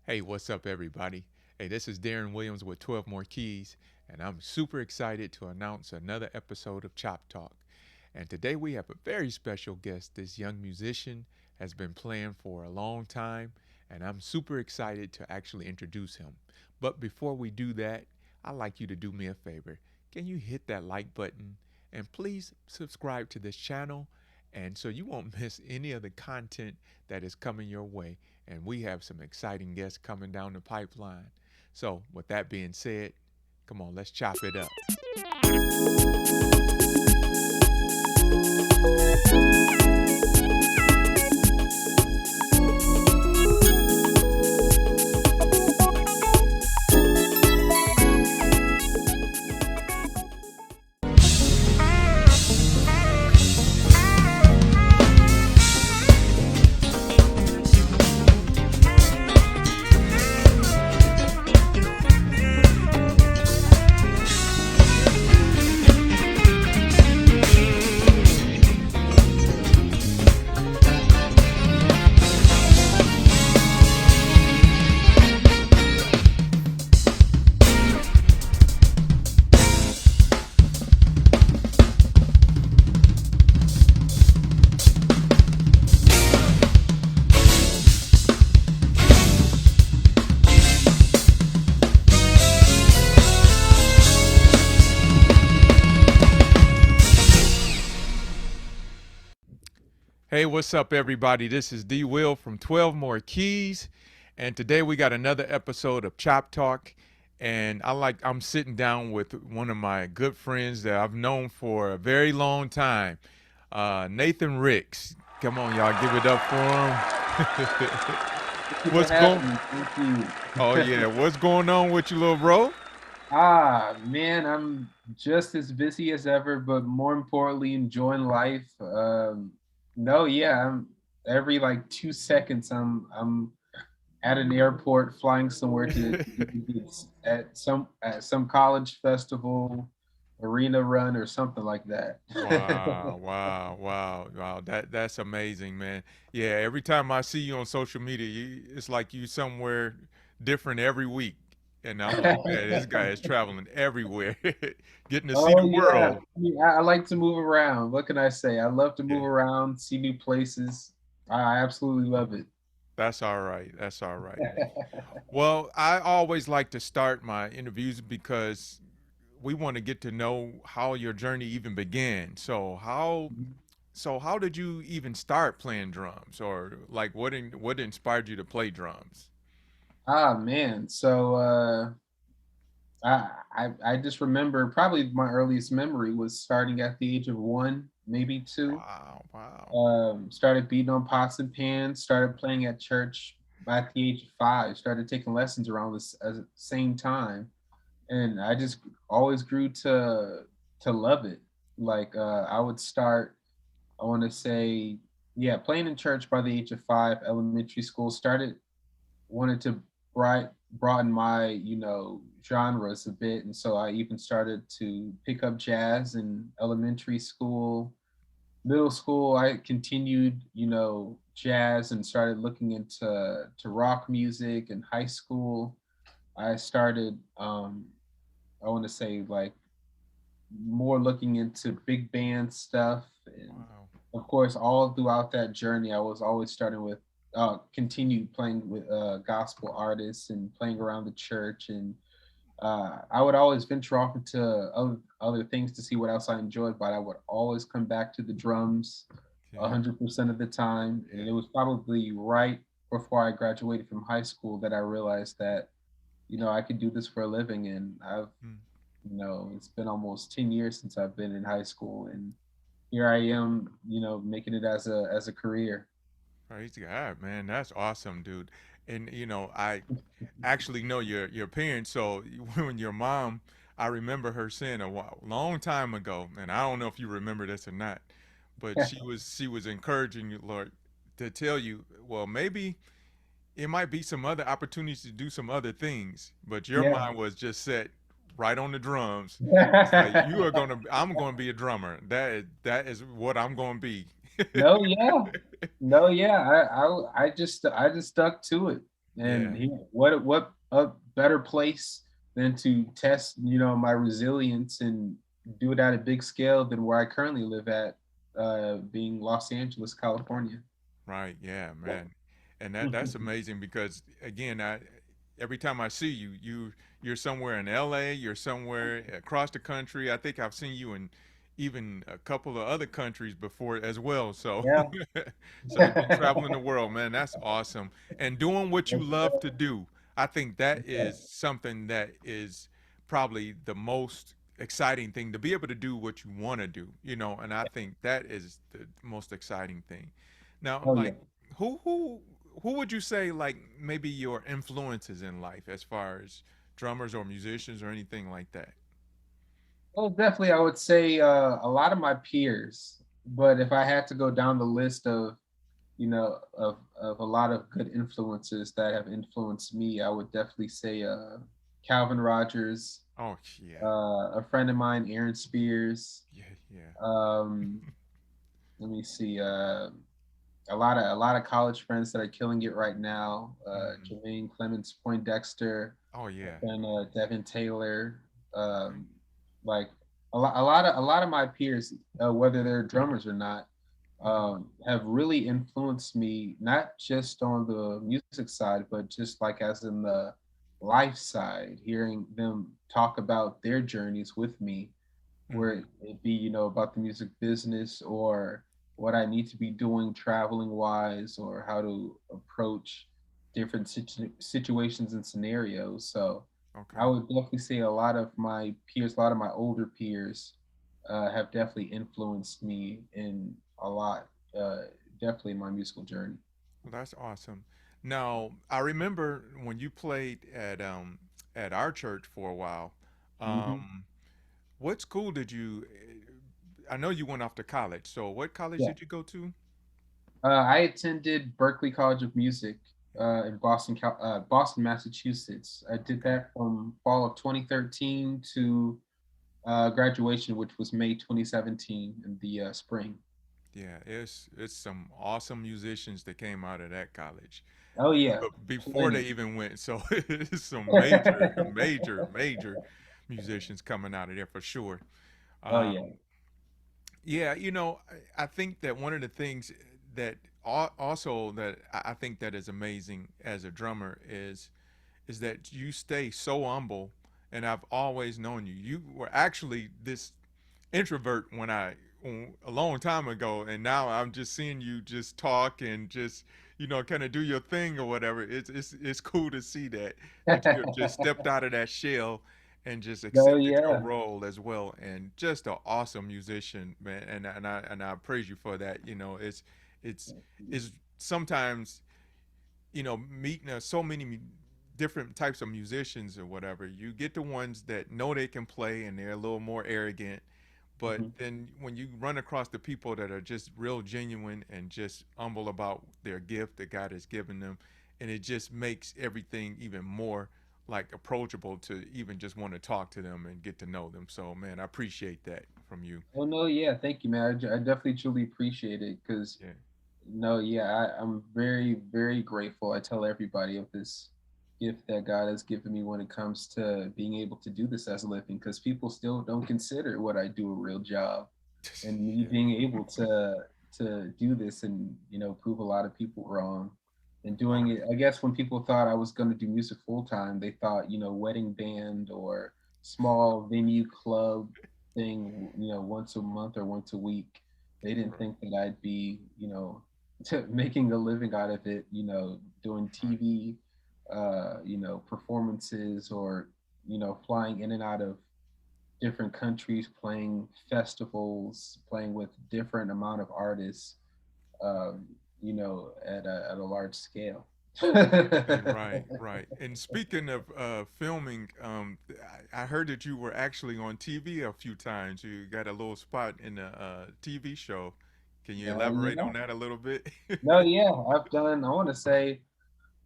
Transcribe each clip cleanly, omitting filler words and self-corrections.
Hey, what's up, everybody? Hey, this is Darren Williams with 12 More Keys, and I'm super excited to announce another episode of Chop Talk. And today we have a very special guest. This young musician has been playing for a long time, and I'm super excited to actually introduce him. But before we do that, I'd like you to do me a favor. Can you hit that like button and please subscribe to this channel? And so you won't miss any of the content that is coming your way. And we have some exciting guests coming down the pipeline. So, with that being said, come on, let's chop it up. Hey, what's up, everybody? This is D Will from 12 More Keys. And today we got another episode of Chop Talk. And I'm sitting down with one of my good friends that I've known for a very long time, Nathan Ricks. Come on, y'all, give it up for Thank him. you for What's going? having me. Thank you. Oh yeah, what's going on with you, little bro? Man, I'm just as busy as ever, but more importantly, enjoying life. No, yeah, I'm every like 2 seconds, I'm at an airport, flying somewhere to at some college festival, arena run, or something like that. Wow, wow, wow, wow. That's amazing, man. Yeah, every time I see you on social media, it's like you somewhere different every week. And I'm like, man, this guy is traveling everywhere, getting to see Oh the yeah, world. I like to move around. What can I say? I love to Yeah, move around, see new places. I absolutely love it. that's all right. That's all right. Well, I always like to start my interviews because we want to get to know how your journey even began. So how did you even start playing drums, or like what inspired you to play drums? Man, so I just remember probably my earliest memory was starting at the age of 1, maybe 2. Wow, wow. Started beating on pots and pans. Started playing at church at the age of 5. Started taking lessons around this at the same time, and I just always grew to love it. Like I would start. I want to say, yeah, playing in church by the age of 5. Elementary school started wanted to broaden my genres a bit, and so I even started to pick up jazz in elementary school. Middle school I continued jazz and started looking into rock music. In high school I started I want to say like more looking into big band stuff. And Wow. of course, all throughout that journey, I was always starting with, continued playing with gospel artists and playing around the church. And I would always venture off into other things to see what else I enjoyed, but I would always come back to the drums Yeah. 100% of the time. And Yeah. it was probably right before I graduated from high school that I realized that, I could do this for a living. And Mm. it's been almost 10 years since I've been in high school, and here I am, making it as a career. Praise God, man. That's awesome, dude. And I actually know your parents. So when your mom, I remember her saying long time ago, and I don't know if you remember this or not, but she was encouraging you, Lord, to tell you, well, maybe it might be some other opportunities to do some other things, but your Yeah. mind was just set right on the drums. It's like I'm gonna be a drummer. That is what I'm gonna be. No, yeah. No, yeah. I just stuck to it. And Yeah. he, what a better place than to test, my resilience and do it at a big scale than where I currently live at, being Los Angeles, California. Right. Yeah, man. And that's amazing because again, I every time I see you, you're somewhere in LA, you're somewhere across the country. I think I've seen you in even a couple of other countries before as well. So Yeah. so you've been traveling the world, man. That's awesome. And doing what you Yes, love to do. I think that sir. is something that is probably the most exciting thing to be able to do what you want to do, and I think that is the most exciting thing. Now, Oh yeah. like, who would you say like maybe your influences in life as far as drummers or musicians or anything like that? Well, definitely, I would say a lot of my peers. But if I had to go down the list of, of a lot of good influences that have influenced me, I would definitely say Calvin Rogers, Oh yeah, a friend of mine, Aaron Spears. yeah, yeah. Um, Let me see. A lot of college friends that are killing it right now. Hmm. Jermaine Clemens Poindexter, Oh yeah. and Devin Taylor. Um, like a lot of my peers, whether they're drummers or not, Hmm. have really influenced me, not just on the music side, but just like as in the life side, hearing them talk about their journeys with me, where Hmm. it be, about the music business or what I need to be doing traveling wise, or how to approach different situations and scenarios. So I Okay. would definitely say a lot of my peers, a lot of my older peers, have definitely influenced me in a lot, uh, definitely in my musical journey. Well, that's awesome. Now, I remember when you played at our church for a while. Hmm. Um, what school did you? I know you went off to college. So, what college Yeah. did you go to? I attended Berklee College of Music in Boston, Boston, Massachusetts. I did Okay. that from fall of 2013 to graduation, which was May 2017 in the spring. Yeah, it's some awesome musicians that came out of that college. Oh yeah, But before they plenty. even went, so it's some major, major, major musicians coming out of there for sure. Oh yeah. Um, yeah, I think that one of the things that also that I think that is amazing as a drummer is that you stay so humble, and I've always known you. You were actually this introvert a long time ago, and now I'm just seeing you just talk and just kind of do your thing or whatever. It's cool to see that you have just stepped out of that shell and just Oh accepted your yeah. role as well, and just an awesome musician, man. And I praise you for that. It's it's sometimes meeting so many different types of musicians or whatever. You get the ones that know they can play and they're a little more arrogant, but Mhm. then when you run across the people that are just real genuine and just humble about their gift that God has given them, and it just makes everything even more like approachable to even just want to talk to them and get to know them. So man, I appreciate that from you. Oh no, yeah. Thank you, man. I definitely truly appreciate it because Yeah. no, yeah, I'm very, very grateful. I tell everybody of this gift that God has given me when it comes to being able to do this as a living, because people still don't consider what I do a real job. And me Yeah. being able to do this and, prove a lot of people wrong and Oh doing it. yeah. I guess when people thought I was going to do music full time, they thought, wedding band or small venue club thing, once a month or once a week. They didn't Right. think that I'd be, making a living out of it, doing Right. TV, performances, or, flying in and out of different countries, playing festivals, playing with different amount of artists, at a large scale. Right, right. And speaking of filming, I heard that you were actually on TV a few times. You got a little spot in a TV show. Can you elaborate Yeah. on that a little bit? No, yeah, I've done, I want to say,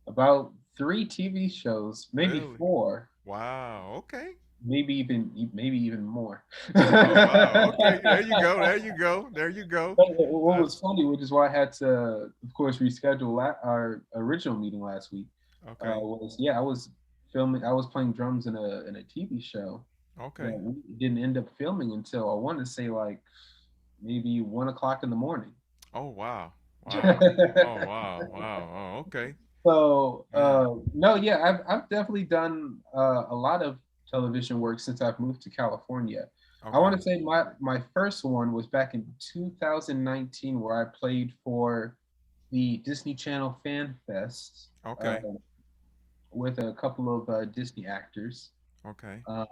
about three TV shows, maybe Really? four, Wow. Okay. maybe even more. Oh wow. Okay. There you go. There you go. There you go. But what That's was funny, which is why I had to, of course, reschedule our original meeting last week. Okay. was yeah, I was filming. I was playing drums in a TV show that Okay. we didn't end up filming until I want to say like maybe 1 o'clock in the morning. Oh wow. Wow. Oh wow. Wow. Oh, okay. So Man. no, yeah, I've definitely done a lot of television work since I've moved to California. I want Okay. to say my first one was back in 2019, where I played for the Disney Channel Fan Fest Okay. with a couple of Disney actors. Okay. I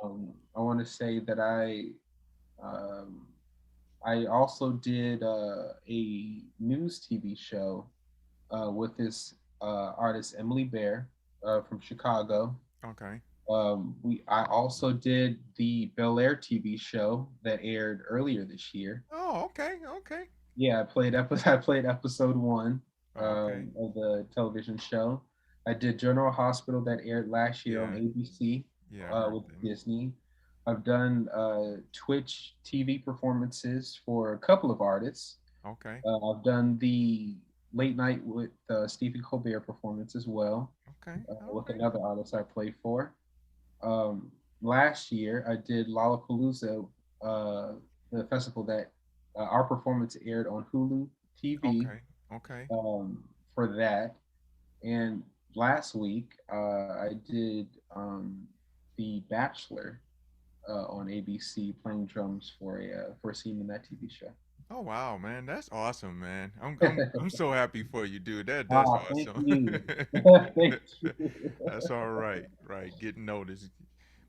want to say that um, I also did a news TV show with this artist Emily Bear from Chicago. Okay. We I also did the Bel Air TV show that aired earlier this year. Oh, okay. Okay. Yeah, I played episode one Oh, okay. of the television show. I did General Hospital that aired last year on Yeah. ABC Yeah, I heard with them. Disney. I've done Twitch TV performances for a couple of artists. Okay. I've done the late night with Stephen Colbert performance as well Okay. with Okay. another artist I play for. Um, Last year, I did Lollapalooza, uh, the festival that our performance aired on Hulu TV Okay. Okay. for that. And last week, I did The Bachelor on ABC, playing drums for a scene in that TV show. Oh wow, man, that's awesome, man. I'm so happy for you, dude. That's Ah, thank awesome. you. Thank you. That's all right, right. Getting noticed,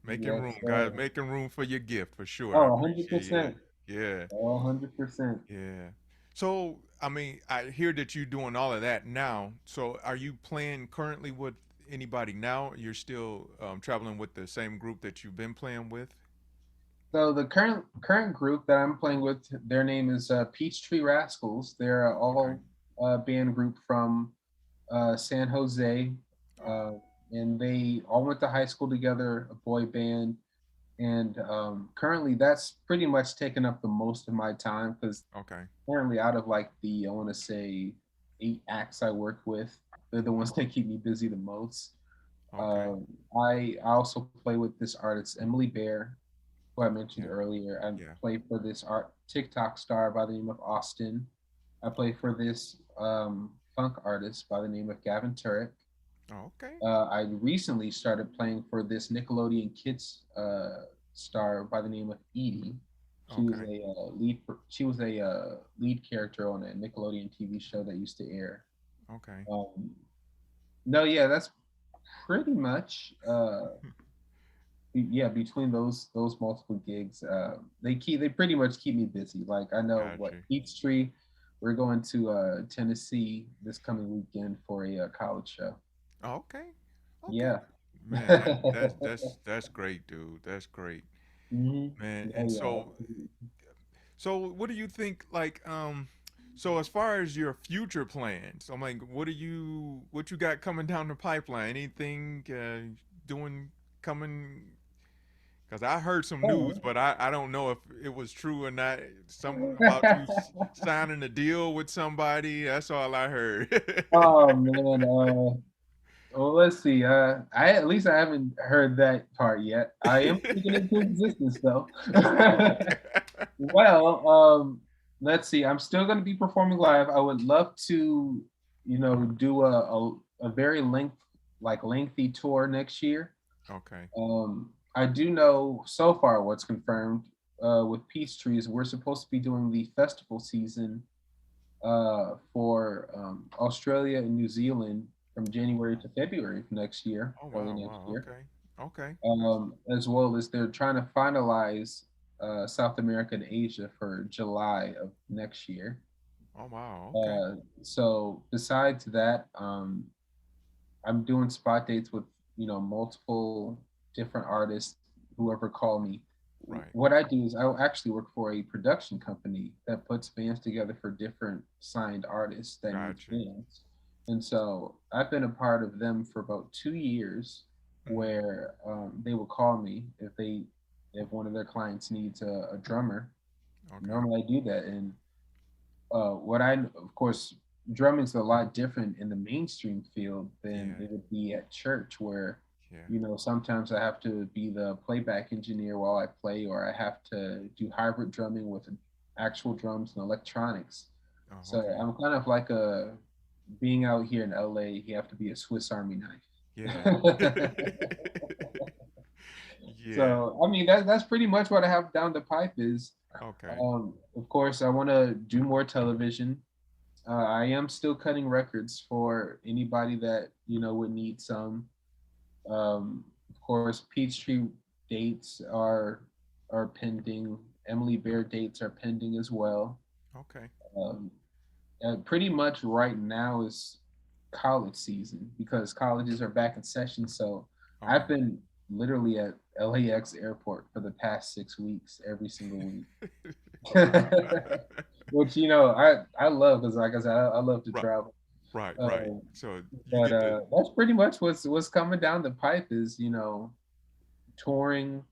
making Yes, room, guys, sir. making room for your gift for sure. I Oh, appreciate you. 100%. Yeah, Oh, 100%. yeah. So, I mean, I hear that you're doing all of that now. So, are you playing currently with anybody now? You're still traveling with the same group that you've been playing with? So the current group that I'm playing with, their name is Peachtree Rascals. They're Okay. all band group from San Jose, Oh, uh, and they all went to high school together, a boy band. And currently, that's pretty much taken up the most of my time because okay. currently, out of like the I want to say 8 acts I work with, they're the ones that keep me busy the most. Okay. I also play with this artist Emily Bear, who I mentioned Yeah. earlier. I Yeah. play for this art TikTok star by the name of Austin. I play for this funk artist by the name of Gavin Turek. Oh, okay. I recently started playing for this Nickelodeon Kids star by the name of Edie. She was Okay. a She was a lead character on a Nickelodeon TV show that used to air. Okay. Um, no, yeah, that's pretty much yeah, between those multiple gigs, they pretty much keep me busy. Like I know Got what you. Peachtree, we're going to Tennessee this coming weekend for a college show. Oh, okay. Okay. Yeah. Man, that's great, dude. That's great. Hmm. Man, Yeah, and yeah. so what do you think like so as far as your future plans, I'm like what you got coming down the pipeline? Anything doing coming cuz I heard some news, Oh, but I don't know if it was true or not. Some about you signing a deal with somebody. That's all I heard. oh man. Well, let's see. I at least I haven't heard that part yet. I am speaking into existence though. Okay. Well, let's see. I'm still going to be performing live. I would love to, do a very lengthy tour next year. Okay. I do know so far what's confirmed with Peace Trees. We're supposed to be doing the festival season for Australia and New Zealand from Oh January wow. to February of next year, Oh early wow, next wow. year. Okay. Okay. That's As well as they're trying to finalize South America and Asia for July of next year. oh wow. Okay. So besides that, I'm doing spot dates with multiple different artists, whoever call me. Right. What I do is I actually work for a production company that puts bands together for different signed artists that need Gotcha. bands. And so I've been a part of them for about 2 years, Hmm. where they will call me if one of their clients needs a drummer. Okay. Normally I do that, and what I of course drumming's a lot different in the mainstream field than Yeah. it would be at church, where Yeah. sometimes I have to be the playback engineer while I play, or I have to do hybrid drumming with actual drums and electronics. Oh, So okay. I'm kind of like a being out here in LA, you have to be a Swiss Army Yeah. knife. Yeah. So I mean that's pretty much what I have down the pipe is. Okay. Of course, I want to do more television. I am still cutting records for anybody that would need some. Of course, Peachtree dates are pending. Emily Bear dates are pending as well. Okay. Um, Pretty much right now is college season because colleges are back in session. So I've Okay. been literally at LAX airport for the past 6 weeks, every single week. Which I love because like I said, I love to Right. travel. Right. Right. Uh, So you but get to. that's pretty much what's coming down the pipe is touring,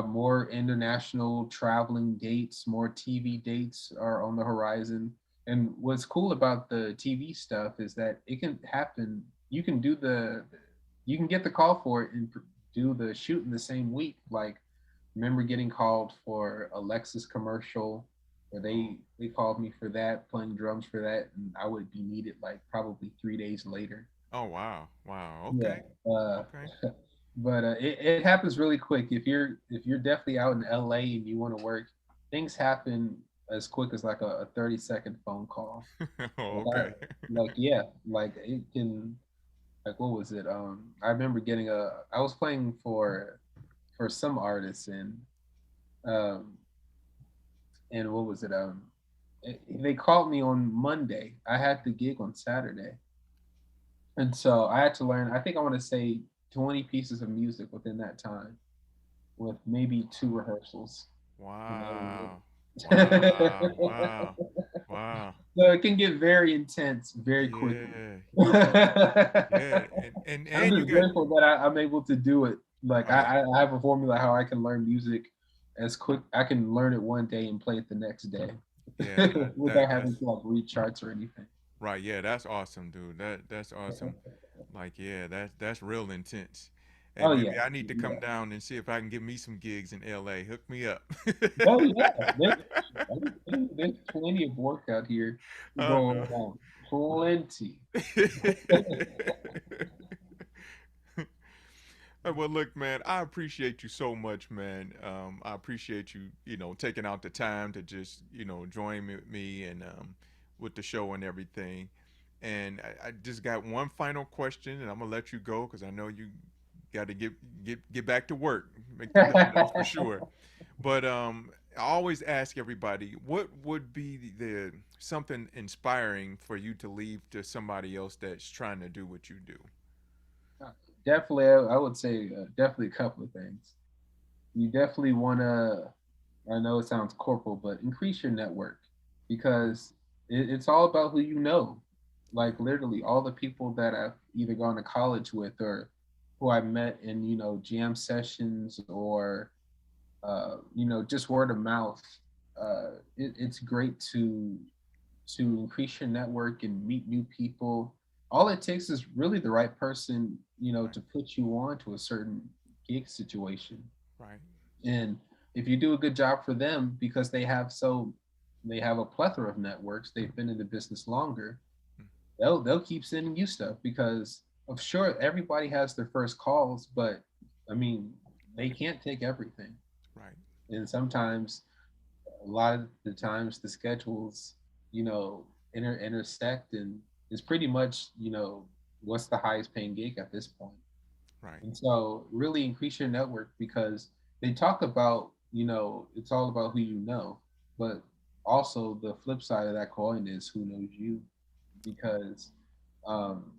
more international traveling dates, more TV dates are on the horizon. And what's cool about the TV stuff is that it can happen. You can get the call for it and do the shoot in the same week. Like, remember getting called for a Lexus commercial, where Oh. they called me for that, playing drums for that, and I would be needed like probably 3 days later. Oh, wow. Wow. Yeah. Okay. Uh, Okay. but it happens really quick. If you're definitely out in LA and you want to work, things happen as quick as like a 30-second phone call. Oh, Like okay. yeah, like it can like what was it? I remember getting a I was playing for some artists um and what was it? They called me on Monday. I had the gig on Saturday. And so I had to learn, I think I want to say 20 pieces of music within that time, with maybe two rehearsals. You know, Wow. Wow. Wow. so Wow. it can get very intense very quickly. Yeah. I'm Yeah. And you just got. grateful that I'm able to do it. Like Oh yeah. I have a formula how I can learn music as quick. I can learn it one day and play it the next day Yeah. without having That's to like read charts or anything. right. Yeah. That's awesome, dude. That's awesome. Like, yeah, that's real intense. Hey, Oh maybe yeah, I need to come yeah. down and see if I can get me some gigs in LA. Hook me up. Oh yeah, there's plenty of work out here Oh going no. on. Plenty. Well, look, man, I appreciate you so much, man. I appreciate you, taking out the time to just, join me and with the show and everything. And I just got one final question, and I'm gonna let you go because I know you got to get back to work, make the living, that's for sure. But I always ask everybody, what would be the something inspiring for you to leave to somebody else that's trying to do what you do? Definitely, I would say definitely a couple of things. You definitely want to. I know it sounds corporal, but increase your network because it's all about who you know. Yeah. Like literally, all the people that I've either gone to college with or who I met in jam sessions or just word of mouth. It's great to increase your network and meet new people. All it takes is really the right person, Right. to put you on to a certain gig situation. Right. And if you do a good job for them because they have a plethora of networks, they've been in the business longer, Mm. they'll keep sending you stuff because of sure everybody has their first calls, but I mean, they can't take everything. Right. And sometimes a lot of the times the schedules intersect, and it's pretty much what's the highest paying gig at this point. Right. And so really increase your network because they talk about it's all about who you know, but also the flip side of that coin is who knows you, because um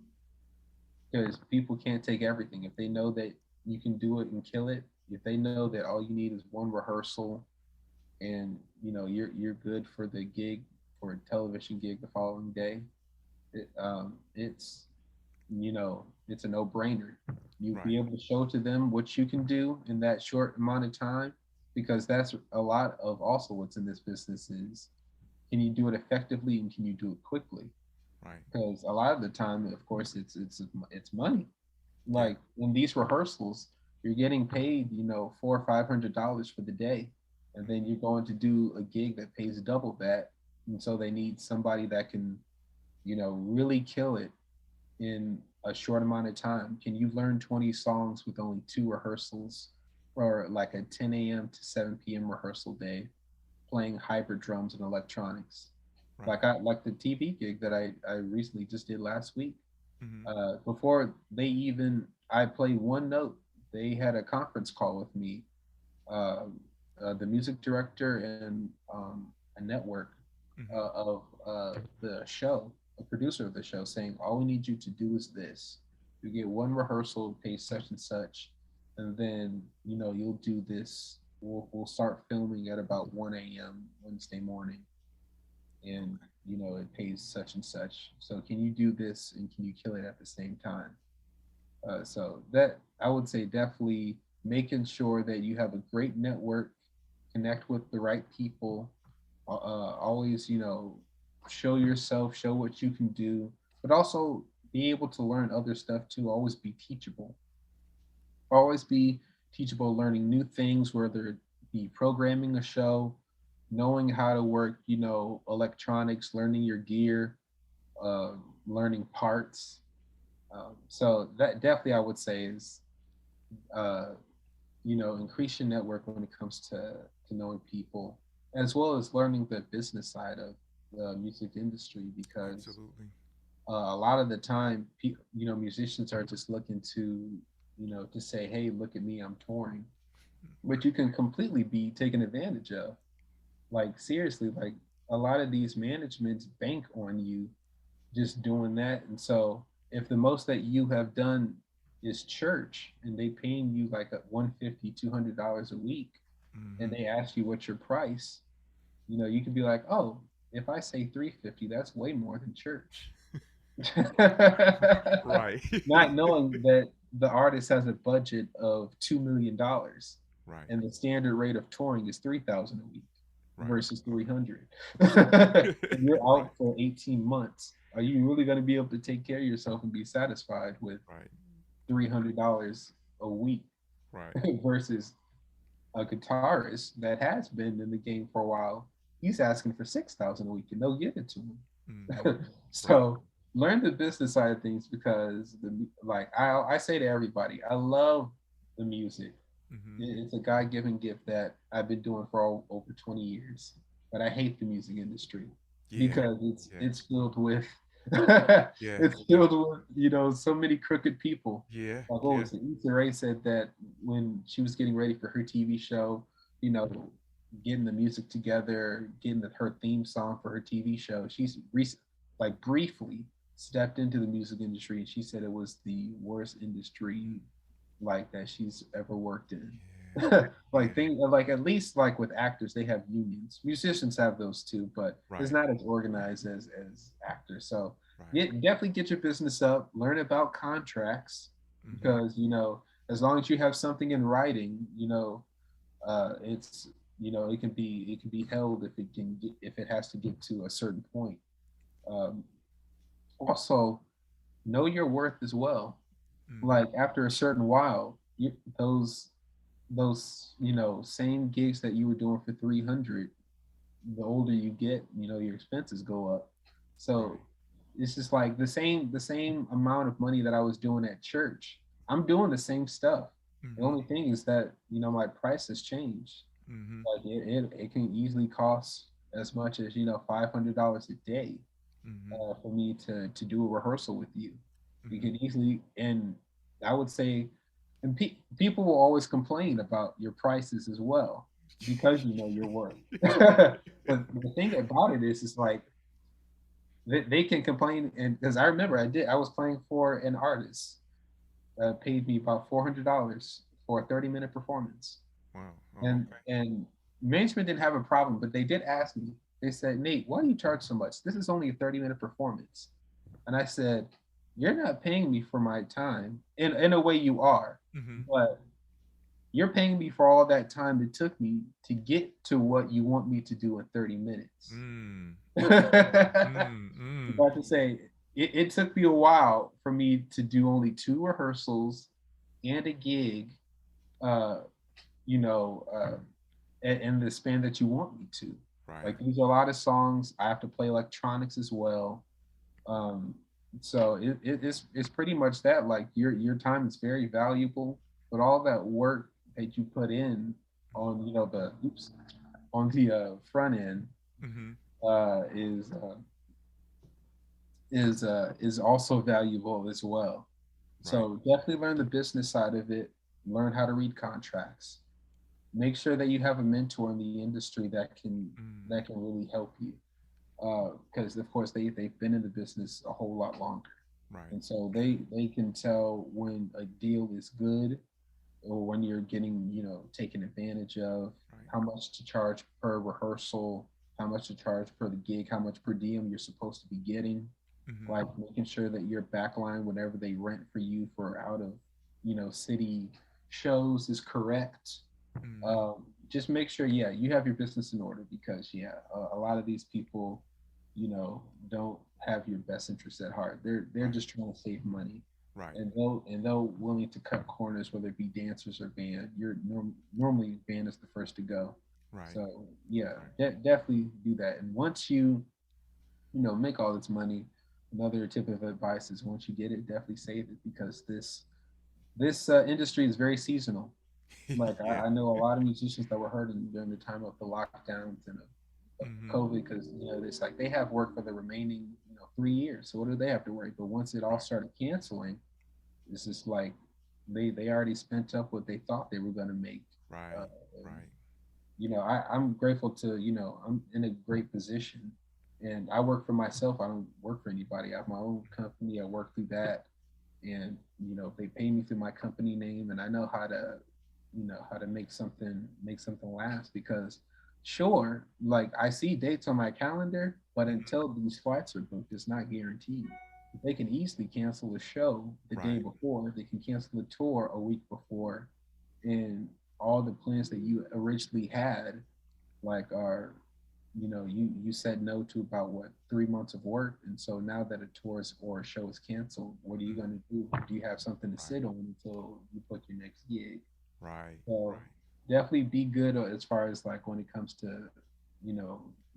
because people can't take everything. If they know that you can do it and kill it, if they know that all you need is one rehearsal and you're good for the gig, for a television gig the following day, it's it's a no-brainer. You Right. be able to show to them what you can do in that short amount of time, because that's a lot of also what's in this business is, can you do it effectively and can you do it quickly? Right. because a lot of the time, of course, it's money. Yeah. Like in these rehearsals, you're getting paid, $400 or $500 for the day, and then you're going to do a gig that pays double that, and so they need somebody that can, really kill it in a short amount of time. Can you learn 20 songs with only two rehearsals, or like a 10 a.m. to 7 p.m. rehearsal day, playing hybrid drums and electronics? Right. Like the TV gig that I recently just did last week. Mm-hmm. Before they even I played one note, they had a conference call with me, uh, the music director and a network Mm-hmm. of the show, a producer of the show, saying all we need you to do is this: you get one rehearsal, pay such and such, and then you'll do this. We'll start filming at about 1 a.m. Wednesday morning, and Okay. it pays such and such. So can you do this and can you kill it at the same time? So that I would say definitely making sure that you have a great network, connect with the right people, always show yourself, show what you can do, but also be able to learn other stuff too. Always be teachable, learning new things, whether it be programming a show, knowing how to work, electronics, learning your gear, uh, learning parts. So that definitely I would say is, uh, increase your network when it comes to knowing people, as well as learning the business side of the music industry, because Absolutely. a lot of the time, musicians are just looking to say, hey, look at me, I'm touring, which you can completely be taken advantage of. Like seriously, like a lot of these managements bank on you just doing that. And so if the most that you have done is church and they paying you like a 150, $200 a week, and Mm-hmm. they ask you what's your price, you could be like, oh, if I say 350, that's way more than church. Right. Not knowing that the artist has a budget of $2 million, Right. and the standard rate of touring is 3,000 a week Right. versus Okay. 300. And you're Right. out for 18 months. Are you really going to be able to take care of yourself and be satisfied with Right. Right. $300 a week Right. versus a guitarist that has been in the game for a while? He's asking for 6,000 a week, and they'll give it to Mm-hmm. him. Right. So learn the business side of things, because I say to everybody, I love the music. Mm-hmm. It's a God given gift that I've been doing for over 20 years. But I hate the music industry Yeah. because it's Yeah. it's filled with Yeah. it's Yeah. filled with so many crooked people. Yeah. Like what Yeah. was it? Issa Rae said that when she was getting ready for her TV show, you know, getting the music together, getting her theme song for her TV show, like briefly stepped into the music industry, and she said it was the worst industry like that she's ever worked in. Yeah. Like at least like with actors, they have unions. Musicians have those too, but it's Right. not as organized as actors. So Right. definitely get your business up, learn about contracts, Mm-hmm. because as long as you have something in writing, it's it can be held if it has to get to a certain point. Um, Also, know your worth as well. Mm-hmm. Like after a certain while, those same gigs that you were doing for 300, the older you get, your expenses go up. Right. So it's just like the same amount of money that I was doing at church, I'm doing the same stuff. The Mm-hmm. only thing is that my price has changed. Mm-hmm. Like it can easily cost as much as $500 a day, Mm-hmm. for me to do a rehearsal with you. You Mm-hmm. can easily, and I would say, and people will always complain about your prices as well, because you know your worth. But the thing about it is like they can complain, and because I remember I was playing for an artist that paid me about $400 for a 30-minute performance, Wow. Oh, and okay. management didn't have a problem, but they did ask me. They said, Nate, why do you charge so much? This is only a 30-minute performance. And I said, you're not paying me for my time. In a way you are, Mm-hmm. but you're paying me for all that time it took me to get to what you want me to do in 30 minutes. Mm. I'm Mm. Mm. about to say, it took me a while for me to do only two rehearsals and a gig, uh, you know, in the span that you want me to. Right. Like these are a lot of songs. I have to play electronics as well. Um, so it's pretty much that. Like your time is very valuable, but all that work that you put in on the oops on the front end Mm-hmm. uh, is also valuable as well. Right. So definitely learn the business side of it. Learn how to read contracts. Make sure that you have a mentor in the industry that Mm. can really help you. Because of course they've been in the business a whole lot longer, Right. and so Yeah. they can tell when a deal is good or when you're getting taken advantage of. Right. How much to charge per rehearsal, how much to charge per the gig, how much per diem you're supposed to be getting, Mm-hmm. like making sure that your backline whenever they rent for you for out of city shows is correct. Mm-hmm. Just make sure, yeah, you have your business in order because, yeah, a lot of these people, don't have your best interests at heart. They're Right. just trying to save money, Right. and they'll willing to cut corners, whether it be dancers or band. Normally band is the first to go, Right. so yeah, Right. definitely do that. And once you make all this money, another tip of advice is once you get it, definitely save it because this industry is very seasonal. Like Yeah. I know a lot of musicians that were hurting during the time of the lockdowns and of Mm-hmm. COVID because it's like they have work for the remaining 3 years. So what do they have to worry? But once it all Right. started canceling, it's just like they already spent up what they thought they were going to make. Uh, Right. and, Right. I'm grateful to I'm in a great position, and I work for myself. I don't work for anybody. I have my own company. I work through that, and they pay me through my company name, and I know how to make something last because sure, like I see dates on my calendar, but Mm-hmm. until these flights are booked, it's not guaranteed. They can easily cancel a show the day Right. before. They can cancel the tour a week before, and all the plans that you originally had like are you said no to about what 3 months of work, and so now that a tour or a show is canceled, what are you Mm-hmm. going to do? Do you have something to Right. sit on until you book your next gig? Right. So Right. definitely be good as far as like when it comes to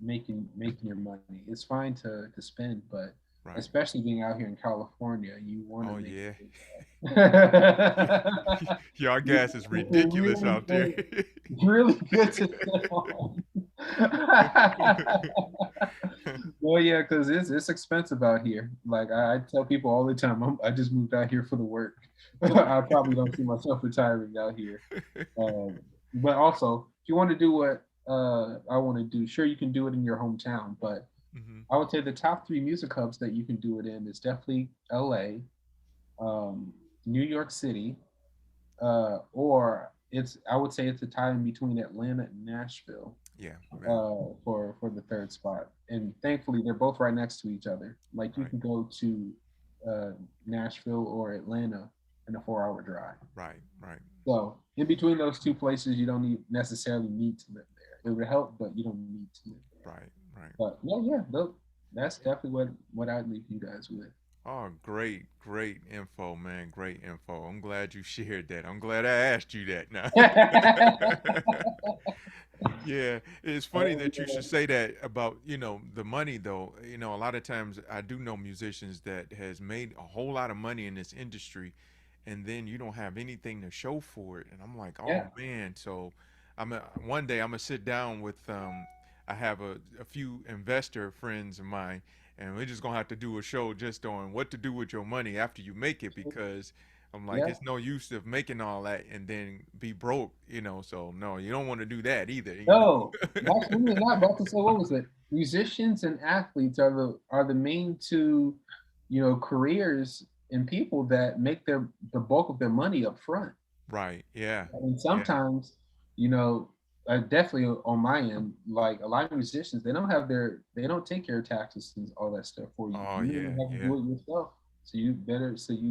making your money. It's fine to spend, but Right. especially being out here in California, you want to Oh make yeah. it. Your You gas is ridiculous really out there. really good to sit on. Well, yeah, because it's expensive out here. Like I tell people all the time, I just moved out here for the work. I probably don't see myself retiring out here. But also, if you want to do what I want to do, sure you can do it in your hometown. But Mm-hmm. I would say the top three music hubs that you can do it in is definitely L.A., New York City, or it's I would say it's a tie in between Atlanta and Nashville Yeah. Yeah. for the third spot. And thankfully, they're both right next to each other. Like you Right. can go to uh, Nashville or Atlanta in a 4 hour drive. Right. Right. So in between those two places, you don't necessarily need to live there. It would help, but you don't need to live there. Right. Right. But yeah, that's definitely what I'd leave you guys with. Oh, great, great info, man. Great info. I'm glad you shared that. I'm glad I asked you that now. Yeah, it's funny Oh, that you yeah. should say that about, the money though. A lot of times I do know musicians that has made a whole lot of money in this industry and then you don't have anything to show for it. And I'm like, "Oh Yeah. man." So one day I'm going to sit down with I have a few investor friends of mine and we're just going to have to do a show just on what to do with your money after you make it because I'm like, Yeah. it's no use of making all that and then be broke. So no, you don't want to do that either. No, absolutely not. About to say, what was it? Musicians and athletes are the main two, careers and people that make the bulk of their money up front. Right. Yeah. And Yeah. sometimes, definitely on my end, like a lot of musicians, they don't take care of taxes and all that stuff for you. Oh You yeah. really have to Yeah. do it yourself. So you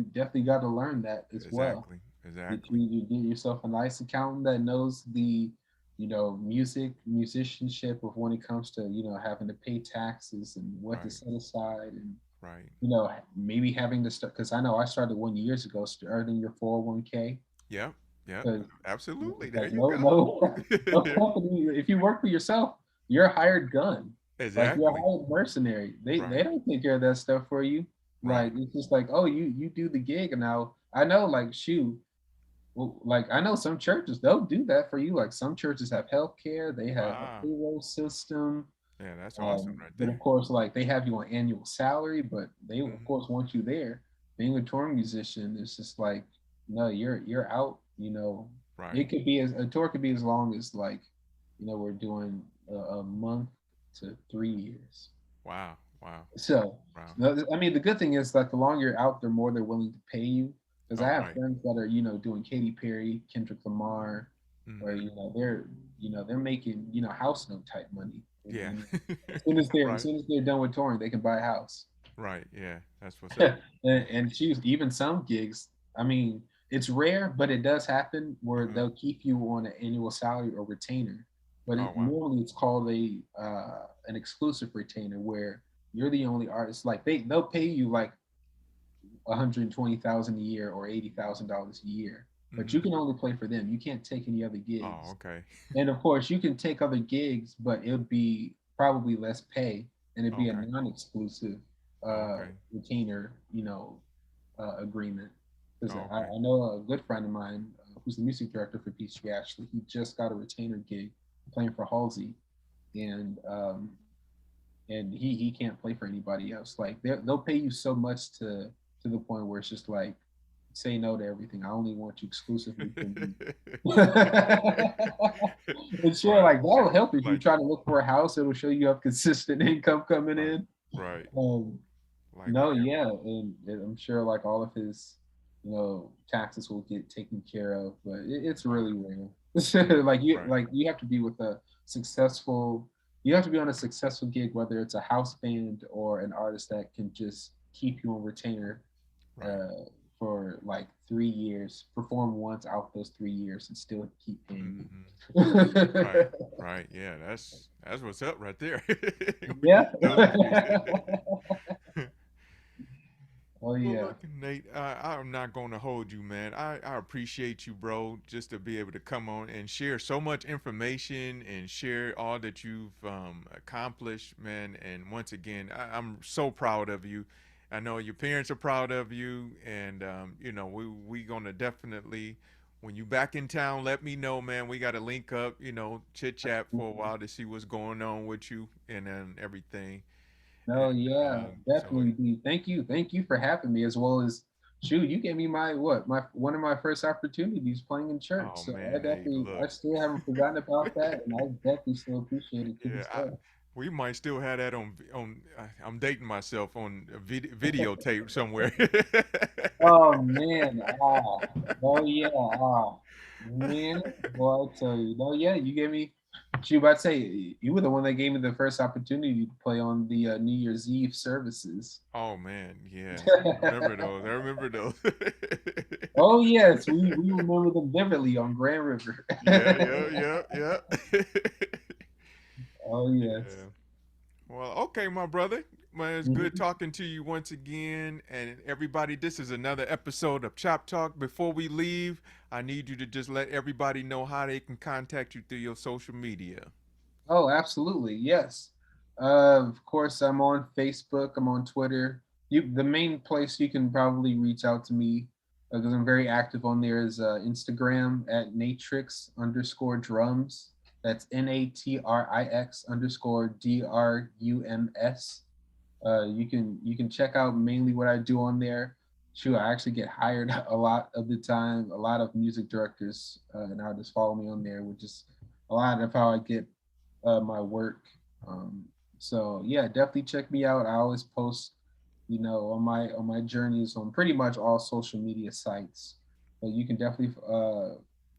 definitely got to learn that as well. Exactly. That Exactly. you get yourself a nice accountant that knows the musicianship of when it comes to having to pay taxes and what to Right. set aside and right. You know, maybe having to start, because I know I started 1 years ago, starting your 401k, Yep, yep, because absolutely. There like you no go. no no company. If you work for yourself, you're a hired gun. Like you're a Exactly. hired mercenary. They Right, don't take care of that stuff for you. right. Like it's just like, oh, you do the gig, and now I know, like, shoot, well, like I know some churches they'll do that for you. Like some churches have healthcare, they have a Wow. payroll system. Yeah, that's awesome right But there. of course, like they have you on annual salary, but they of Hmm. course want you there. Being a touring musician, it's just like, no, you're out. You know, Right. it could be as a tour could be as long as, like, we're doing a month to 3 years. Wow. Wow. So, Wow. I mean, the good thing is that the longer you're out, the more they're willing to pay you. Because I All have right. friends that are, doing Katy Perry, Kendrick Lamar, or Mm-hmm. they're making, house note type money. And, Yeah. as Right. soon as they're done with touring, they can buy a house. Right. Yeah. That's what's up. and, and choose even some gigs. I mean, it's rare, but it does happen where Uh-huh. they'll keep you on an annual salary or retainer. But Oh wow. normally it's called a an exclusive retainer, where you're the only artist. Like they'll pay you like 120,000 a year or $80,000 a year, but you Mm-hmm. can only play for them. You can't take any other Oh, gigs. okay. And of course, you can take other gigs, but it would be probably less pay, and it'd be a Okay. non-exclusive Okay. retainer, agreement. Because Okay. I know a good friend of mine who's the music director for Peachtree. Actually, he just got a retainer gig playing for Halsey, and he can't play for anybody else. Like they'll pay you so much to the point where it's just like, say no to everything. I only want you exclusively for me. And sure, Right. like that'll help if you Like try to look for a house. It'll show you have consistent income coming right. in. Right. Um, Like no, yeah, and I'm sure like all of his, taxes will get taken care of, but it's wow. really rare. Right. Like you have to be with a successful, you have to be on a successful gig, whether it's a house band or an artist that can just keep you on retainer Right. uh, for like 3 years, perform once out those 3 years, and still keep paying Hmm. you. Right. Right. Yeah. That's what's up right there. We Yeah. need those gigs. Oh Well, yeah. look, Nate, I'm not going to hold you, man. I appreciate you, bro, just to be able to come on and share so much information and share all that you've accomplished, man. And once again, I'm so proud of you. I know your parents are proud of you, and we gonna definitely, when you back in town, let me know, man. We got to link up, chit chat for a while to see what's going on with you and everything. No, And yeah, so, definitely. Thank you for having me, as well as, shoot, you gave me my one of my first opportunities playing in church. oh So man, hey, I look. still haven't forgotten about that, and I definitely still appreciate it to Yeah, this day. we might still have that on. I'm dating myself on a videotape somewhere. Oh man, oh yeah, man, boy, I tell you, no, yeah, you gave me. Shoot, I'd say you were the one that gave me the first opportunity to play on the New Year's Eve services. Oh man, yeah, I remember those. I remember those. Oh yes, we remember them vividly on Grand River. Yeah, yeah, yeah, yeah. Oh yes. Yeah. Well, okay, my brother. Man, it's good Mhm. talking to you once again. And everybody, this is another episode of Chop Talk. Before we leave, I need you to just let everybody know how they can contact you through your social media. Oh, absolutely. Yes. Of course, I'm on Facebook. I'm on Twitter. The main place you can probably reach out to me, because I'm very active on there, is Instagram at natrix_drums. That's NATRIX_DRUMS. You can check out mainly what I do on there. Shoot, I actually get hired a lot of the time. A lot of music directors and artists follow me on there, which is a lot of how I get my work. Um, so yeah, definitely check me out. I always post, on my journeys on pretty much all social media sites. But you can definitely,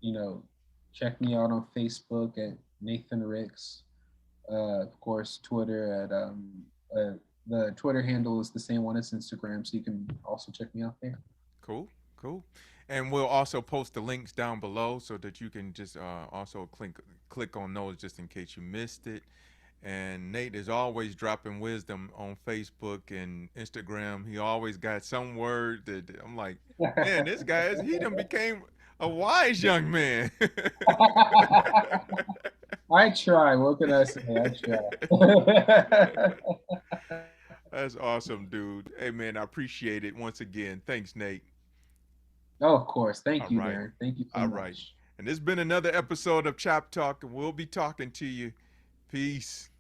you know, check me out on Facebook at Nathan Ricks. Of course, Twitter at the Twitter handle is the same one as Instagram, so you can also check me out there. Cool, cool. And we'll also post the links down below so that you can just also click on those just in case you missed it. And Nate is always dropping wisdom on Facebook and Instagram. He always got some word that I'm like, man, this guy is, he done became a wise young man. I try. What can I say? I try. That's awesome, dude. Hey, man, I appreciate it once again. Thanks, Nate. Oh, of course. All Thank you, right. Darren. Thank you so All right. much. And this has been another episode of Chop Talk, and we'll be talking to you. Peace.